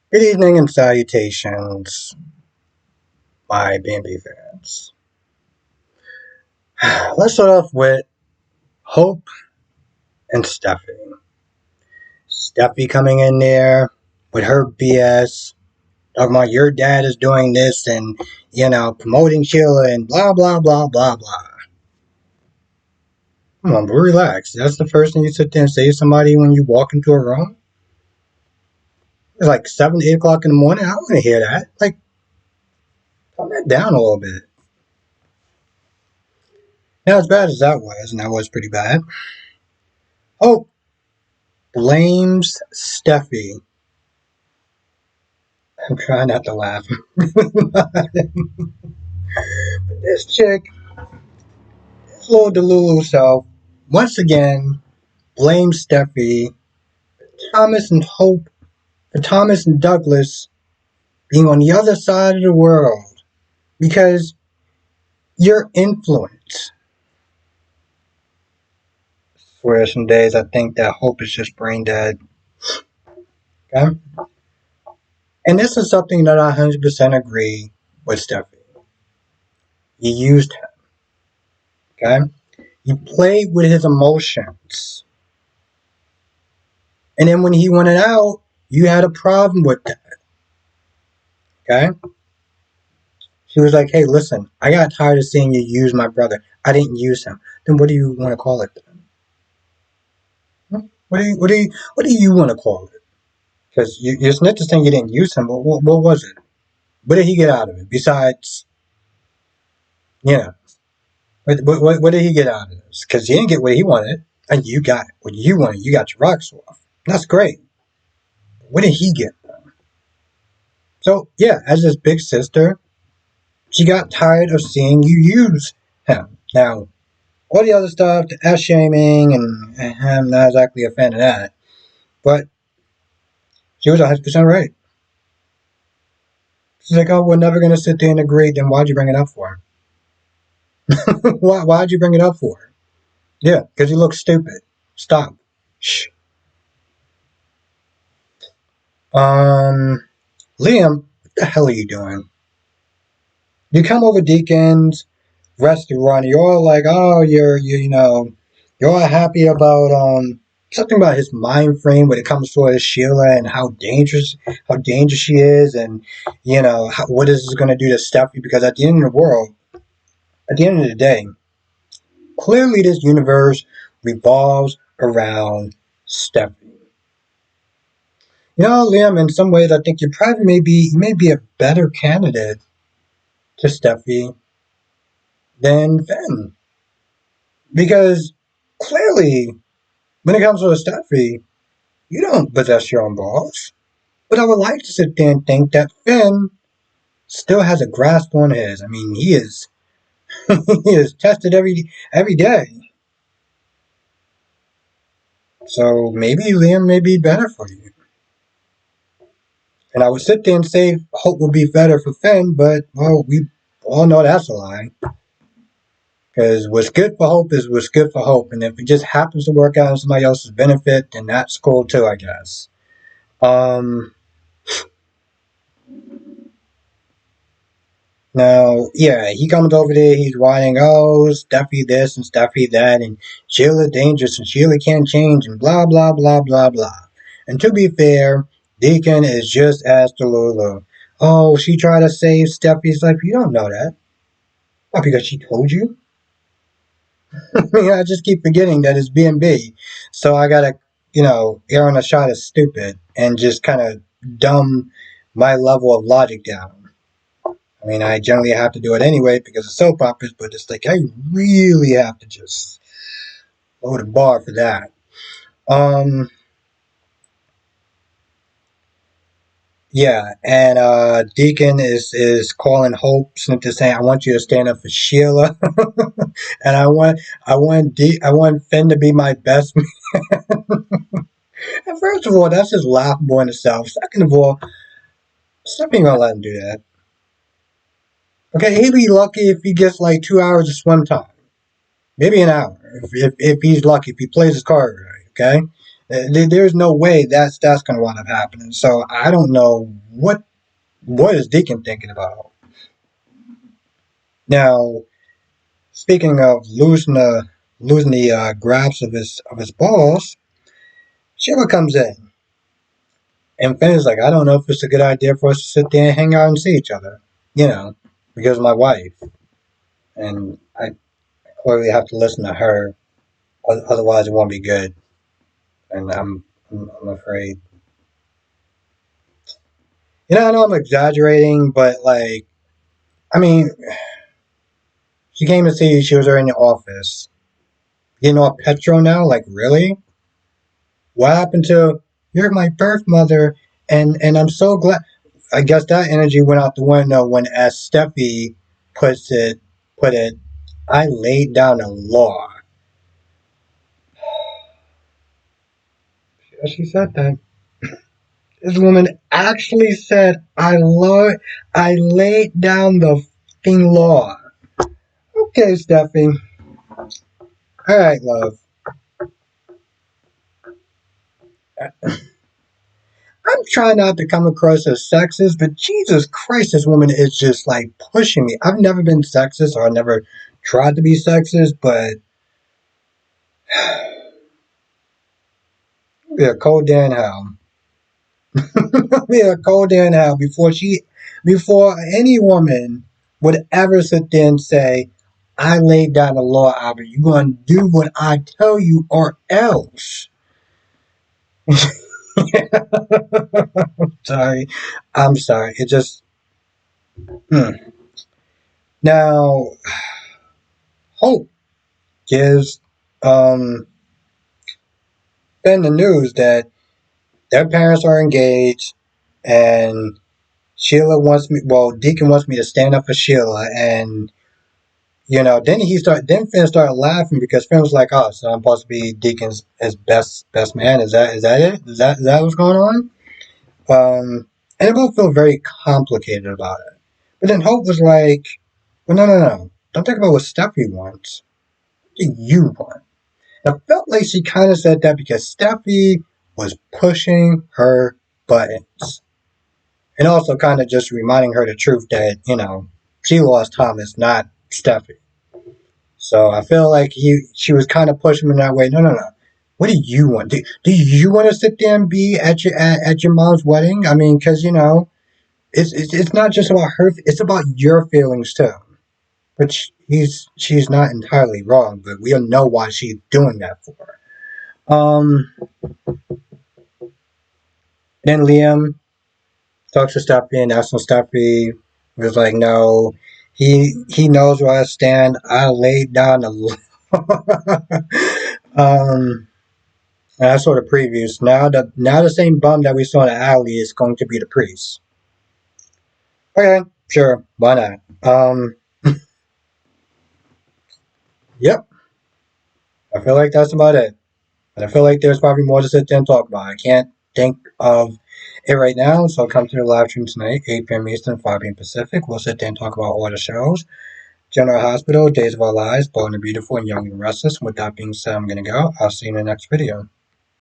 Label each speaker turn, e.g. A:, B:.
A: Good evening and salutations, my B&B fans. Let's start off with Hope and Steffi. Steffi coming in there with her BS, talking about your dad is doing this and, promoting Sheila and blah, blah, blah, blah, blah. Come on, but relax. That's the first thing you sit there and say to somebody when you walk into a room? It's like 7, 8 o'clock in the morning. I don't want to hear that. Like, calm that down a little bit. Now, as bad as that was, and that was pretty bad, Hope blames Steffi. I'm trying not to laugh. But this chick, this little Delulu self, once again blames Steffi, Thomas and Hope, for Thomas and Douglas being on the other side of the world because your influence. I swear some days I think that Hope is just brain dead. Okay? And this is something that I 100% agree with Steffi. You used him. Okay? You played with his emotions. And then when he wanted out, you had a problem with that. Okay? She was like, hey, listen, I got tired of seeing you use my brother. I didn't use him. Then what do you want to call it then? What do you want to call it? Because you're snitch saying you didn't use him, but what was it? What did he get out of it? Besides, yeah, what did he get out of this? Because he didn't get what he wanted, and you got what you wanted. You got your rocks off. That's great. What did he get? So, yeah, as his big sister, she got tired of seeing you use him. Now, all the other stuff, the S shaming, and I'm not exactly a fan of that, but she was 100% right. She's like, oh, we're never going to sit there and agree, then why'd you bring it up for? Why'd you bring it up for? Yeah, because you look stupid. Stop. Shh. Um, Liam, what the hell are you doing? You come over Deacon's restaurant, you're all like, oh, you're all happy about something about his mind frame when it comes to Sheila and how dangerous she is, and what is this going to do to Steffi? Because at the end of the day, clearly this universe revolves around Steffi. Liam, in some ways, I think you may be a better candidate to Steffi than Finn. Because clearly, when it comes to Steffi, you don't possess your own balls. But I would like to sit there and think that Finn still has a grasp on his. I mean, he is he is tested every day. So maybe Liam may be better for you. And I would sit there and say Hope would be better for Finn, but well, we all know that's a lie. Because what's good for Hope is what's good for Hope, and if it just happens to work out in somebody else's benefit, then that's cool too, I guess. Um, Now, yeah, he comes over there, he's writing, oh, Steffi this and Steffi that, and Sheila dangerous, and Sheila can't change, and blah, blah, blah, blah, blah. And to be fair, Deacon is just as Delulu. Oh, she tried to save Steffi's life. You don't know that. Not because she told you. I mean, I just keep forgetting that it's B&B. So I gotta, err on a shot of stupid and just kind of dumb my level of logic down. I mean, I generally have to do it anyway because of soap operas, but it's like I really have to just lower the bar for that. Um, yeah, and Deacon is calling Hope to say, "I want you to stand up for Sheila," and I want Finn to be my best man. And first of all, that's just laughable in itself. Second of all, stop being gonna let him do that. Okay, he'd be lucky if he gets like 2 hours of swim time. Maybe an hour if he's lucky, if he plays his card right, okay? There's no way that's going to wind up happening. So I don't know what is Deacon thinking about. Now, speaking of losing the grasp of his balls, Sheila comes in, and Finn is like, I don't know if it's a good idea for us to sit there and hang out and see each other, because of my wife, and I clearly have to listen to her, otherwise it won't be good, and I'm afraid. I know I'm exaggerating, but like, I mean, she came to see you. She was already in the office. Off Petro now? Like, really? What happened to you're my birth mother? And I'm so glad. I guess that energy went out the window when, as Steffi puts it, put it, I laid down the law. She said that. This woman actually said, I laid down the fucking law. Okay, Steffi. All right, love. I'm trying not to come across as sexist, but Jesus Christ, this woman is just like pushing me. I've never been sexist, or I never tried to be sexist, but yeah, cold Dan hell. Yeah, cold Dan hell before any woman would ever sit there and say, I laid down the law, Albert. You're gonna do what I tell you or else. Sorry. I'm sorry. It just hmm. Now Hope gives Ben the news that their parents are engaged, and Deacon wants me to stand up for Sheila, and then Finn started laughing because Finn was like, "Oh, so I'm supposed to be Deacon's his best man? Is that it? Is that what's going on?" And they both feel very complicated about it. But then Hope was like, "Well, no. Don't think about what Steffi wants. What do you want?" I felt like she kind of said that because Steffi was pushing her buttons. And also kind of just reminding her the truth that, she lost Thomas, not Steffi. So I feel like she was kind of pushing him in that way. No. What do you want? Do you want to sit there and be at your mom's wedding? I mean, because, it's not just about her. It's about your feelings, too. Which she's not entirely wrong, but we don't know why she's doing that for. Then Liam talks to Steffi and asks Steffi. Was like, no, he knows where I stand. I laid down the and that sort of previews. Now the same bum that we saw in the alley is going to be the priest. Okay, sure, why not? Yep. I feel like that's about it. And I feel like there's probably more to sit there and talk about. I can't think of it right now, so come to the live stream tonight, 8 p.m. Eastern, 5 p.m. Pacific. We'll sit there and talk about all the shows. General Hospital, Days of Our Lives, Bold and Beautiful, and Young and Restless. With that being said, I'm going to go. I'll see you in the next video.